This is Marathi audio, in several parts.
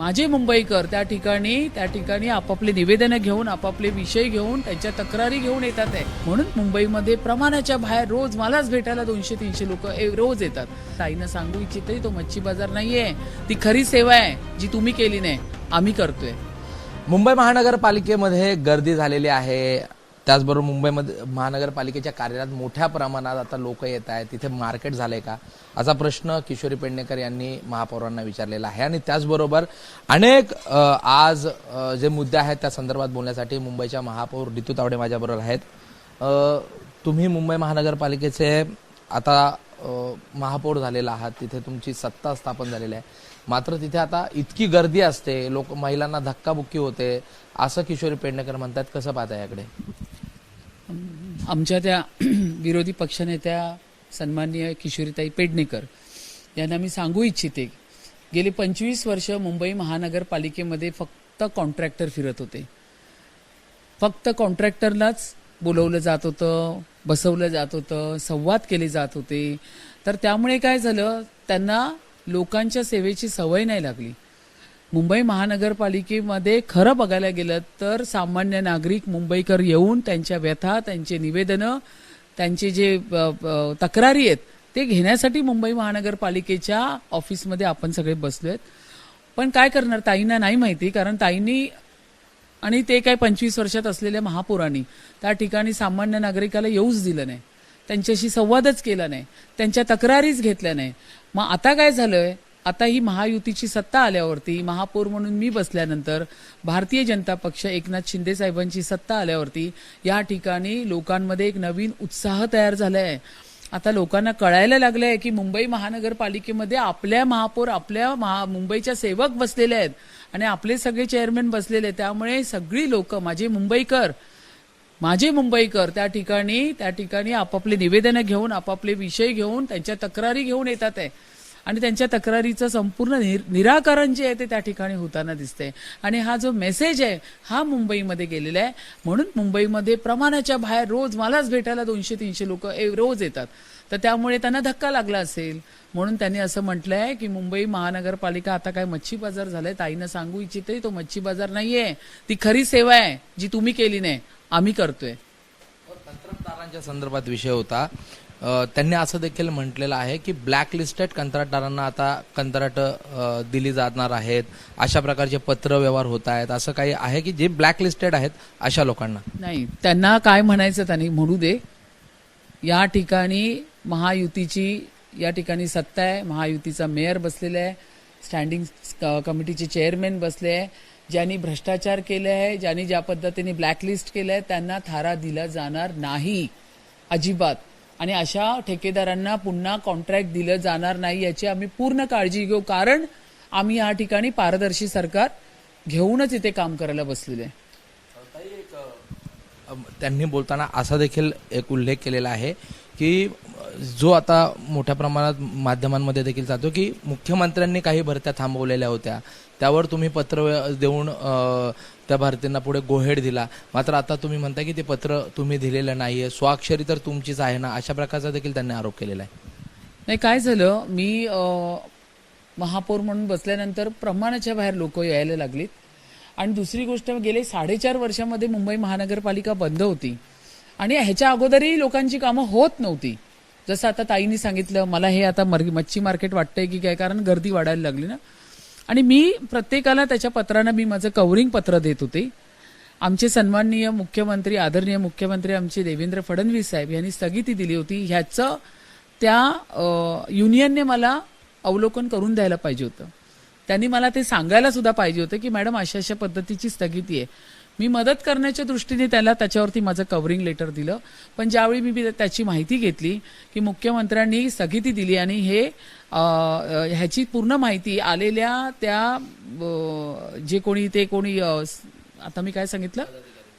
माझे मुंबईकर त्या ठिकाणी आपापले निवेदनं घेऊन आपापले विषय घेऊन त्यांच्या तक्रारी घेऊन येतात आहे. म्हणून मुंबईमध्ये प्रमाणाच्या बाहेर रोज मलाच भेटायला 200-300 लोक रोज येतात. ताईनं सांगू इच्छिते तो मच्छी बाजार नाहीये, ती खरी सेवा आहे जी तुम्ही केली नाही, आम्ही करतोय. मुंबई महानगरपालिकेमध्ये गर्दी झालेली आहे. त्याचबरोबर मुंबईमध्ये महानगरपालिकेच्या कार्यालयात मोठ्या प्रमाणात आता लोक येत आहेत. तिथे मार्केट झालंय का असा प्रश्न किशोरी पेडणेकर यांनी महापौरांना विचारलेला आहे. आणि त्याचबरोबर अनेक आज जे मुद्दे आहेत त्या संदर्भात बोलण्यासाठी मुंबईच्या महापौर रितू तावडे माझ्याबरोबर आहेत. तुम्ही मुंबई महानगरपालिकेचे आता महापौर झालेला आहात, तिथे तुमची सत्ता स्थापन झालेली आहे. मात्र तिथे आता इतकी गर्दी असते, लोक महिलांना धक्काबुक्की होते असं किशोरी पेडणेकर म्हणतात. कसं पाहता याकडे? आमच्या त्या विरोधी पक्षनेत्या सन्माननीय किशोरीताई पेडणेकर यांना मी सांगू इच्छिते, गेली 25 वर्ष मुंबई महानगरपालिकेमध्ये फक्त कॉन्ट्रॅक्टर फिरत होते. फक्त कॉन्ट्रॅक्टरलाच बोलवलं जात होतं, बसवलं जात होतं, संवाद केले जात होते. तर त्यामुळे काय झालं, त्यांना लोकांच्या सेवेची सवय नाही लागली. मुंबई महानगरपालिकेमध्ये खरं बघायला गेलं तर सामान्य नागरिक मुंबईकर येऊन त्यांच्या व्यथा, त्यांचे निवेदनं, त्यांचे जे तक्रारी आहेत ते घेण्यासाठी मुंबई महानगरपालिकेच्या ऑफिसमध्ये आपण सगळे बसलोय. पण काय करणार, ताईंना नाही माहिती, कारण ताईंनी आणि ते काय 25 वर्षात असलेल्या महापौरांनी त्या ठिकाणी सामान्य नागरिकाला येऊच दिलं नाही, त्यांच्याशी संवादच केला नाही, त्यांच्या तक्रारीच घेतल्या नाही. मग आता काय झालंय, आता ही महायुतीची सत्ता आल्यावरती, महापौर म्हणून मी बसल्यानंतर, भारतीय जनता पक्ष एकनाथ शिंदे साहेबांची सत्ता आल्यावरती या ठिकाणी लोकांमध्ये एक नवीन उत्साह तयार झालाय. आता लोकांना कळायला लागलंय की मुंबई महानगरपालिकेमध्ये आपल्या महापौर, मुंबईच्या सेवक बसलेले आहेत आणि आपले सगळे चेअरमॅन बसलेले आहेत. त्यामुळे सगळी लोक माझे मुंबईकर त्या ठिकाणी आपापले निवेदनं घेऊन आपापले विषय घेऊन त्यांच्या तक्रारी घेऊन येतात आहे. आणि त्यांच्या तक्रारीचं संपूर्ण निराकरण जे आहे ते त्या ठिकाणी होताना दिसतंय. आणि हा जो मेसेज आहे हा मुंबईमध्ये गेलेला आहे. म्हणून मुंबईमध्ये प्रमाणाच्या बाहेर रोज मलाच भेटायला 200-300 लोक रोज येतात. तर त्यामुळे त्यांना धक्का लागला असेल, म्हणून त्यांनी असं म्हटलंय की मुंबई महानगरपालिका आता काय मच्छी बाजार झालंय. ताईनं सांगू इच्छिते तो मच्छी बाजार नाहीये, ती खरी सेवा आहे जी तुम्ही केली नाही, आम्ही करतोय. कंत्राटदारांच्या संदर्भात विषय होता. त्यांनी असं देखील म्हटलेलं आहे की ब्लॅकलिस्टेड कंत्राटदारांना आता कंत्राट दिली जाणार आहेत, अशा प्रकारचे पत्र व्यवहार होत आहेत. असं काही आहे की जे ब्लॅकलिस्टेड आहेत अशा लोकांना? नाही, त्यांना काय म्हणायचं त्यांनी म्हणू दे. या ठिकाणी महायुतीची सत्ता आहे, महायुतीचा मेयर बसलेला आहे, स्टँडिंग कमिटीचे चेअरमॅन बसले आहे. ज्यांनी भ्रष्टाचार केले आहे, ज्यांनी ज्या पद्धतीने ब्लॅकलिस्ट केलं आहे त्यांना थारा दिला जाणार नाही अजिबात. आणि अशा ठेकेदारांना पुन्हा कॉन्ट्रॅक्ट दिलं जाणार नाही याची आम्ही पूर्ण काळजी घेऊ, कारण आम्ही या ठिकाणी पारदर्शी सरकार घेऊनच इथे काम करायला बसलेले आहे. त्यांनी बोलताना असा देखील एक उल्लेख केलेला आहे की जो आता मोठ्या प्रमाणात माध्यमांमध्ये देखील जातो की मुख्यमंत्र्यांनी काही भरत्या थांबवलेल्या होत्या, त्यावर तुम्ही पत्र देऊन त्या भरतींना पुढे गोहेड दिला. मात्र आता तुम्ही म्हणता की ते पत्र तुम्ही दिलेलं नाहीये, स्वाक्षरी तर तुमचीच आहे ना, अशा प्रकारचा देखील त्यांनी आरोप केलेला आहे. नाही, काय झालं, मी महापौर म्हणून बसल्यानंतर प्रमाणाच्या बाहेर लोक यायला लागलीत. आणि दुसरी गोष्ट, गेले 4.5 वर्षामध्ये मुंबई महानगरपालिका बंद होती आणि ह्याच्या अगोदरही लोकांची कामं होत नव्हती. जसं आता ताईंनी सांगितलं, मला हे आता मच्छी मार्केट वाटतंय की काय, कारण गर्दी वाढायला लागली ना. आणि मी प्रत्येकाला त्याच्या पत्रानं मी माझं कव्हरिंग पत्र देत होते. आमचे सन्माननीय मुख्यमंत्री, आदरणीय मुख्यमंत्री आमचे देवेंद्र फडणवीस साहेब यांनी स्थगिती दिली होती. ह्याचं त्या युनियनने मला अवलोकन करून द्यायला पाहिजे होतं. त्यांनी मला ते सांगायला सुद्धा पाहिजे होतं की मॅडम अशा पद्धतीची स्थगिती आहे. मी मदत करण्याच्या दृष्टीने त्याच्यावरती माझं कव्हरिंग लेटर दिलं. पण ज्यावेळी मी त्याची माहिती घेतली की मुख्यमंत्र्यांनी स्थगिती दिली आणि ह्याची पूर्ण माहिती आलेल्या त्या जे कोणी आता मी काय सांगितलं,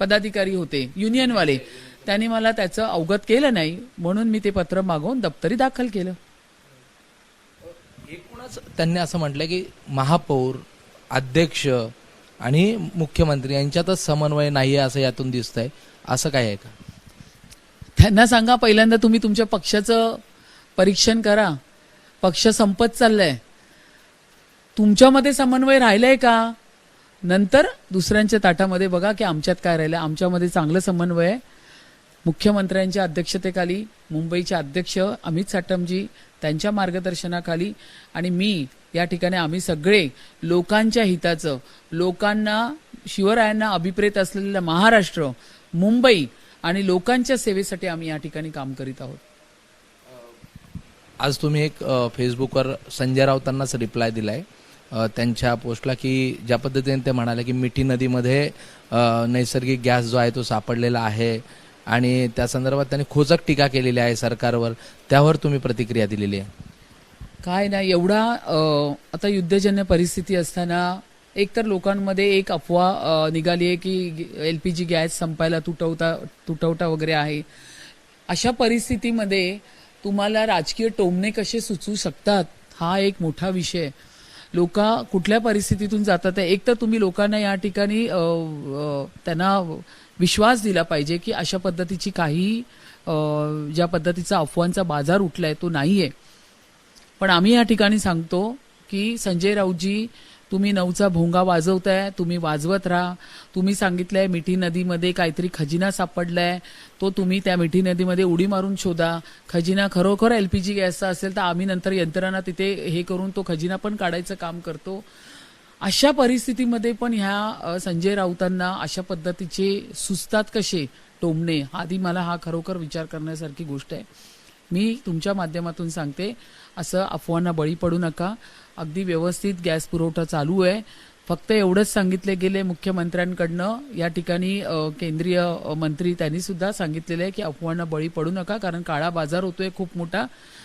पदाधिकारी होते युनियनवाले, त्यांनी मला त्याचं अवगत केलं नाही, म्हणून मी ते पत्र मागवून दप्तरी दाखल केलं. एकूणच त्यांनी असं म्हटलं की महापौर, अध्यक्ष आणि मुख्यमंत्री यांच्यातच समन्वय नाहीये असं यातून दिसतंय. असं काय आहे का? त्यांना सांगा, पहिल्यांदा तुम्ही तुमच्या पक्षाचं परीक्षण करा. पक्ष संपत चाललाय. तुमच्यामध्ये समन्वय राहिलाय का? नंतर दुसऱ्यांच्या ताटामध्ये बघा की आमच्यात काय राहिलं. आमच्यामध्ये चांगलं समन्वय आहे. मुख्यमंत्र्यांच्या अध्यक्षतेखाली मुंबईचे अध्यक्ष अमित साटमजी त्यांच्या मार्गदर्शनाखाली आणि मी या ठिकाणी आम्ही सगळे लोकांच्या हिताचं, लोकांना शिवरायांना अभिप्रेत असलेलं महाराष्ट्र, मुंबई आणि लोकांच्या सेवेसाठी आम्ही या ठिकाणी काम करीत आहोत. आज तुम्ही एक फेसबुकवर संजय राऊतांनाच रिप्लाय दिलाय त्यांच्या पोस्टला, की ज्या पद्धतीने ते म्हणाले की मिठी नदीमध्ये नैसर्गिक गॅस जो आहे तो सापडलेला आहे आणि त्या संदर्भात त्यांनी खोचक टीका केलेली आहे सरकारवर. त्यावर तुम्ही प्रतिक्रिया दिलेली आहे. काय नाही एवढा आता युद्धजन्य परिस्थिती असताना एकतर लोकांमध्ये एक अफवा निघाली आहे की LPG गॅस संपायला तुटवटा वगैरे आहे. अशा परिस्थितीमध्ये तुम्हाला राजकीय टोमणे कसे सुचू शकतात हा एक मोठा विषय. लोक कुठल्या परिस्थितीतून जातात आहे. एक तर तुम्ही लोकांना या ठिकाणी त्यांना विश्वास दिला पाहिजे की अशा पद्धतीची काही ज्या पद्धतीचा अफवांचा बाजार उठलाय तो नाहीये. पण आम्ही या ठिकाणी सांगतो की संजय राऊतजी तुम्ही नऊचा भोंगा वाजवताय, तुम्ही वाजवत राहा. तुम्ही सांगितलंय मिठी नदीमध्ये काहीतरी खजिना सापडलाय, तो तुम्ही त्या मिठी नदीमध्ये उडी मारून शोधा. खजिना खरोखर LPG गॅसचा असेल तर आम्ही नंतर यंत्रणा तिथे हे करून तो खजिना पण काढायचं काम करतो. अशा परिस्थितीमध्ये पण ह्या संजय राऊतांना अशा पद्धतीचे सुचतात कसे टोमणे, आधी मला हा खरोखर विचार करण्यासारखी गोष्ट आहे. मी तुमच्या माध्यमातून सांगते असं अफवांना बळी पडू नका. अगदी व्यवस्थित गॅस पुरवठा चालू आहे. फक्त एवढंच सांगितले गेले मुख्यमंत्र्यांकडनं, या ठिकाणी केंद्रीय मंत्री त्यांनी सुद्धा सांगितलेलं आहे की अफवांना बळी पडू नका, कारण काळा बाजार होतोय खूप मोठा.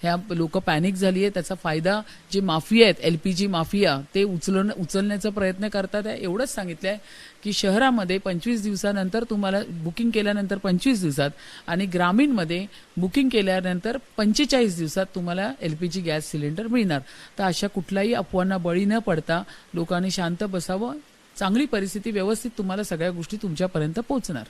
ह्या लोक पॅनिक झाली आहे, त्याचा फायदा जे माफिया आहेत LPG माफिया ते उचलण्याचा प्रयत्न करतात आहे. एवढंच सांगितलंय की शहरामध्ये 25 दिवसानंतर तुम्हाला बुकिंग केल्यानंतर 25 दिवसात आणि ग्रामीणमध्ये बुकिंग केल्यानंतर 45 दिवसात तुम्हाला LPG गॅस सिलेंडर मिळणार. तर अशा कुठल्याही अफवांना बळी न पडता लोकांनी शांत बसावं. चांगली परिस्थिती व्यवस्थित तुम्हाला सगळ्या गोष्टी तुमच्यापर्यंत पोहोचणार.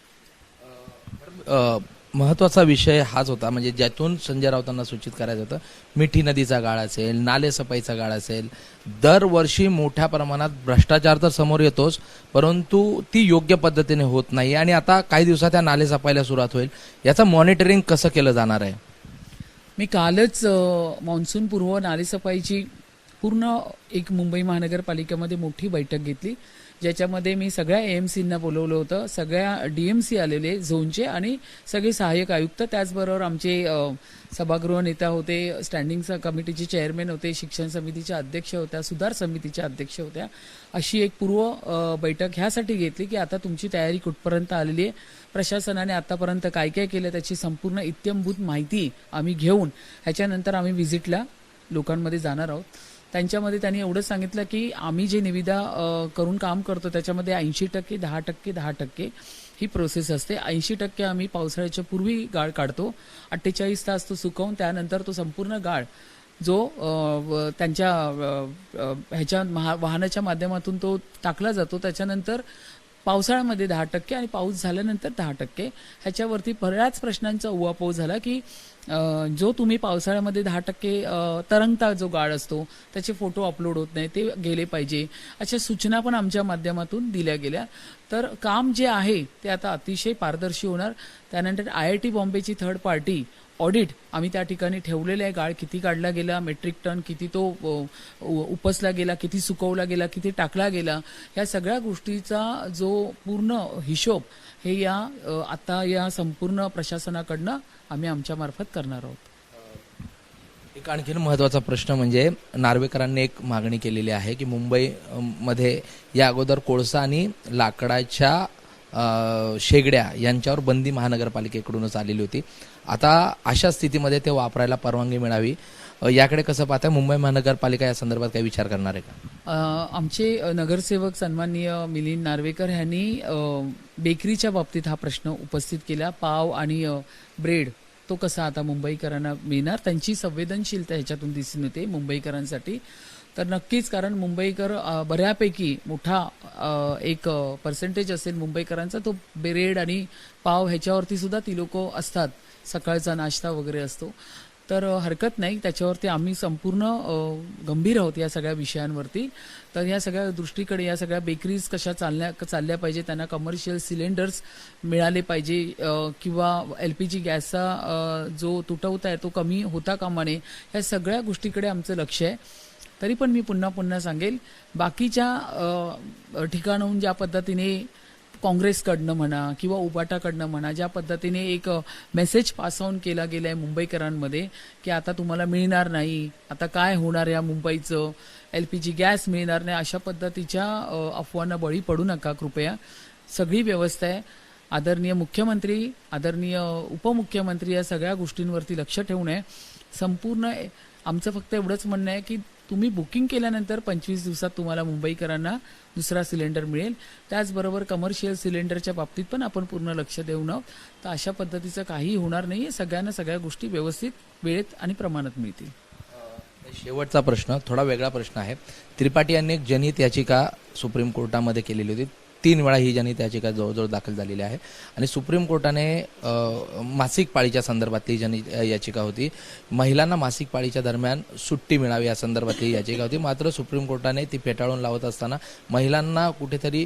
महत्वाचा विषय हाच होता, म्हणजे ज्यातून संजय राऊतांना सूचित करायचं होतं, मिठी नदीचा गाळ असेल, नाले सफाईचा गाळ असेल, दरवर्षी मोठ्या प्रमाणात भ्रष्टाचार तर समोर येतोच, परंतु ती योग्य पद्धतीने होत नाही. आणि आता काही दिवसात त्या नाले सफाईला सुरुवात होईल, याचं मॉनिटरिंग कसं केलं जाणार आहे? मी कालच मान्सून पूर्व नालेसफाईची पूर्ण एक मुंबई महानगरपालिकेमध्ये मोठी बैठक घेतली, ज्याच्यामध्ये मी सगळ्या AMCना बोलवलं होतं. सगळ्या DMC आलेले झोनचे आणि सगळे सहाय्यक आयुक्त, त्याचबरोबर आमचे सभागृह नेता होते, स्टँडिंग कमिटीचे चेअरमॅन होते, शिक्षण समितीच्या अध्यक्ष होत्या, सुधार समितीच्या अध्यक्ष होत्या. अशी एक पूर्व बैठक ह्यासाठी घेतली की आता तुमची तयारी कुठपर्यंत आलेली आहे, प्रशासनाने आतापर्यंत काय काय केलं त्याची संपूर्ण इत्यंभूत माहिती आम्ही घेऊन ह्याच्यानंतर आम्ही व्हिजिटला लोकांमध्ये जाणार आहोत. त्यांच्यामध्ये त्यांनी एवढंच सांगितलं की आम्ही जे निविदा करून काम करतो त्याच्यामध्ये 80%, 10%, 10% ही प्रोसेस असते. 80% आम्ही पावसाळ्याच्या पूर्वी गाळ काढतो, 48 तास तो सुकवून त्यानंतर तो संपूर्ण गाळ जो त्यांच्या ह्याच्या वाहनाच्या माध्यमातून तो टाकला जातो. त्याच्यानंतर पावसाळ्यामध्ये 10% आणि पाऊस झाल्यानंतर 10%. ह्याच्यावरती बऱ्याच प्रश्नांचा उहापोह झाला की जो तुम्ही पावसाळ्यामध्ये 10% तरंगता जो गाळ असतो त्याचे फोटो अपलोड होत नाही, ते गेले पाहिजे, अशा सूचना पण आमच्या माध्यमातून दिल्या गेल्या. तर काम जे आहे ते आता अतिशय पारदर्शी होणार. त्यानंतर IIT बॉम्बेची थर्ड पार्टी ऑडिट आम्ही त्या ठिकाणी ठेवलेलं आहे. गाळ किती काढला गेला, मेट्रिक टन किती तो उपसला गेला, किती सुकवला गेला, किती टाकला गेला, या सगळ्या गोष्टीचा जो पूर्ण हिशोब हे आता या संपूर्ण प्रशासनाकडनं आम्ही आमच्या मार्फत करणार आहोत. एक आणखीन महत्त्वाचा प्रश्न म्हणजे नार्वेकरांनी एक मागणी केलेली आहे की मुंबईमध्ये या अगोदर कोळसा आणि लाकडाच्या शेगड्या यांच्यावर बंदी महानगरपालिकेकडूनच आलेली होती. आता अशा स्थितीमध्ये ते वापरायला परवानगी मिळावी, याकडे कसं पाहताय? मुंबई महानगरपालिका या संदर्भात काही विचार करणार आहे का? आमचे नगरसेवक सन्माननीय मिलिंद नार्वेकर यांनी बेकरीच्या बाबतीत हा प्रश्न उपस्थित केला. पाव आणि ब्रेड तो कसा आता मुंबईकरांना मिळणार, त्यांची संवेदनशीलता ह्याच्यातून दिसून येते मुंबईकरांसाठी. तर नक्कीच, कारण मुंबईकर बऱ्यापैकी मोठा एक पर्सेंटेज असेल मुंबईकरांचा, तो ब्रेड आणि पाव ह्याच्यावरती सुद्धा ती लोक असतात, सकाळचा नाश्ता वगैरे असतो. तर हरकत नाही, त्याच्यावरती आम्ही संपूर्ण गंभीर आहोत या सगळ्या विषयांवरती. तर या सगळ्या दृष्टीकडे, या सगळ्या बेकरीज कशा चालल्या पाहिजे, त्यांना कमर्शियल सिलेंडर्स मिळाले पाहिजे, किंवा LPG गॅसचा जो तुटवता आहे तो कमी होता कामा नये, या सगळ्या गोष्टीकडे आमचं लक्ष आहे. तरी पण मी पुन्हा सांगेल, बाकीच्या ठिकाणाहून ज्या पद्धतीने काँग्रेसकडनं म्हणा किंवा उबाटाकडनं म्हणा, ज्या पद्धतीने एक मेसेज पास ऑन केला गेला आहे मुंबईकरांमध्ये की आता तुम्हाला मिळणार नाही, आता काय होणार या मुंबईचं, LPG गॅस मिळणार नाही, अशा पद्धतीच्या अफवांना बळी पडू नका कृपया. सगळी व्यवस्था आहे. आदरणीय मुख्यमंत्री, आदरणीय उपमुख्यमंत्री या सगळ्या गोष्टींवरती लक्ष ठेवून आहे. संपूर्ण आमचं फक्त एवढंच म्हणणं आहे की तुम्ही बुकिंग केल्यानंतर 25 दिवसात तुम्हाला मुंबईकरांना दुसरा सिलेंडर मिळेल. त्याचबरोबर कमर्शियल सिलेंडरच्या बाबतीत पण आपण पूर्ण लक्ष देऊन आहोत. तर अशा पद्धतीचं काहीही होणार नाही. सगळ्यांना सगळ्या गोष्टी व्यवस्थित वेळेत आणि प्रमाणात मिळतील. शेवटचा प्रश्न, थोडा वेगळा प्रश्न आहे. त्रिपाठी यांनी एक जनहित याचिका सुप्रीम कोर्टामध्ये केलेली होती. 3 वेळा ही जनहित याचिका जवळजवळ दाखल झालेली आहे आणि सुप्रीम कोर्टाने मासिक पाळीच्या संदर्भातली जनहित याचिका होती. महिलांना मासिक पाळीच्या दरम्यान सुट्टी मिळावी या संदर्भातली याचिका होती. मात्र सुप्रीम कोर्टाने ती फेटाळून लावत असताना महिलांना कुठेतरी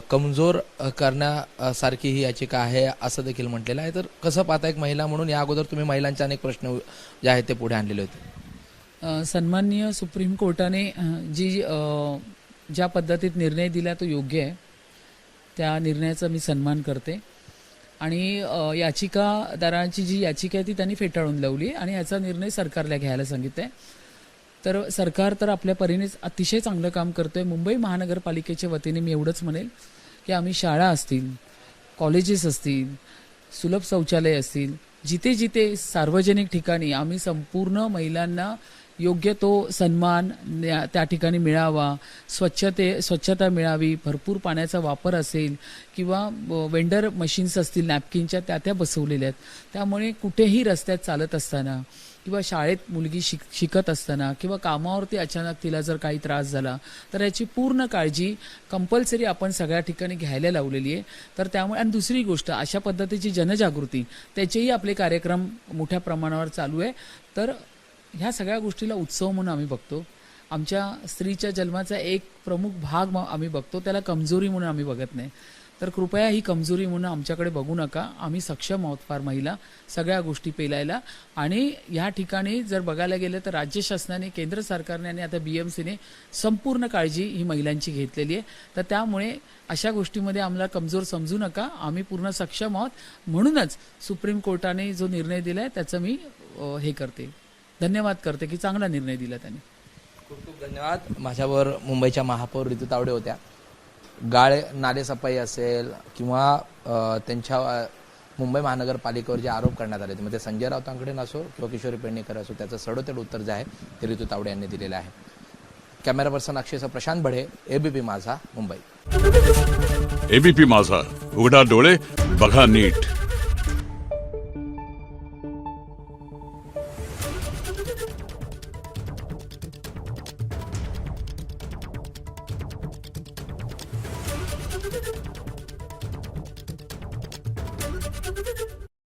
कमजोर करण्यासारखी ही याचिका आहे असं देखील म्हटलेलं आहे. तर कसं पाहता, एक महिला म्हणून या अगोदर तुम्ही महिलांचे अनेक प्रश्न जे आहेत ते पुढे आणलेले होते. सन्माननीय सुप्रीम कोर्टाने ज्या पद्धतीत निर्णय दिला तो योग्य आहे. त्या निर्णयाचा मी सन्मान करते आणि याचिकादारांची जी याचिका आहे ती त्यांनी फेटाळून लावली आणि याचा निर्णय सरकारला घ्यायला सांगितलं आहे. तर सरकार तर आपल्या परीनेच अतिशय चांगलं काम करतोय. मुंबई महानगरपालिकेच्या वतीने मी एवढंच म्हणेल की आम्ही शाळा असतील, कॉलेजेस असतील, सुलभ शौचालय असतील, जिथे जिथे सार्वजनिक ठिकाणी आम्ही संपूर्ण महिलांना योग्य तो सन्मान त्या ठिकाणी मिळावा, स्वच्छता मिळावी, भरपूर पाण्याचा वापर असेल किंवा वेंडर मशीन्स असतील नॅपकिनच्या त्या बसवलेल्या आहेत. त्यामुळे कुठेही रस्त्यात चालत असताना किंवा शाळेत मुलगी शिकत असताना किंवा कामावरती अचानक तिला जर काही त्रास झाला तर याची पूर्ण काळजी कंपल्सरी आपण सगळ्या ठिकाणी घ्यायला लावलेली आहे. तर त्यामुळे आणि दुसरी गोष्ट, अशा पद्धतीची जनजागृती त्याचेही आपले कार्यक्रम मोठ्या प्रमाणावर चालू आहे. तर ह्या सगळ्या गोष्टीला उत्सव म्हणून आम्ही बघतो. आमच्या स्त्रीच्या जन्माचा एक प्रमुख भाग आम्ही बघतो, त्याला कमजोरी म्हणून आम्ही बघत नाही. तर कृपया ही कमजोरी म्हणून आमच्याकडे बघू नका. आम्ही सक्षम आहोत फार महिला सगळ्या गोष्टी पेलायला. आणि ह्या ठिकाणी जर बघायला गेलं तर राज्य शासनाने, केंद्र सरकारने आणि आता BMCने संपूर्ण काळजी ही महिलांची घेतलेली आहे. तर त्यामुळे अशा गोष्टीमध्ये आम्हाला कमजोर समजू नका. आम्ही पूर्ण सक्षम आहोत. म्हणूनच सुप्रीम कोर्टाने जो निर्णय दिलाय त्याचं मी हे करते, धन्यवाद करते की चांगला निर्णय दिला त्यांनी. खूप खूप धन्यवाद. माझ्यावर मुंबईच्या महापौर ऋतू तावडे होत्या. नालेसफाई असेल किंवा त्यांच्या मुंबई महानगरपालिकेवर जे आरोप करण्यात आले, मग ते संजय राऊतांकडे नसो किंवा किशोरी पेडणेकर असो, त्याचं सडोतेड उत्तर जे आहे ते ऋतू तावडे यांनी दिलेलं आहे. कॅमेरा पर्सन अक्षयसह प्रशांत बढे, ABP माझा, मुंबई. ABP माझा, उघडा डोळे बघा नीट.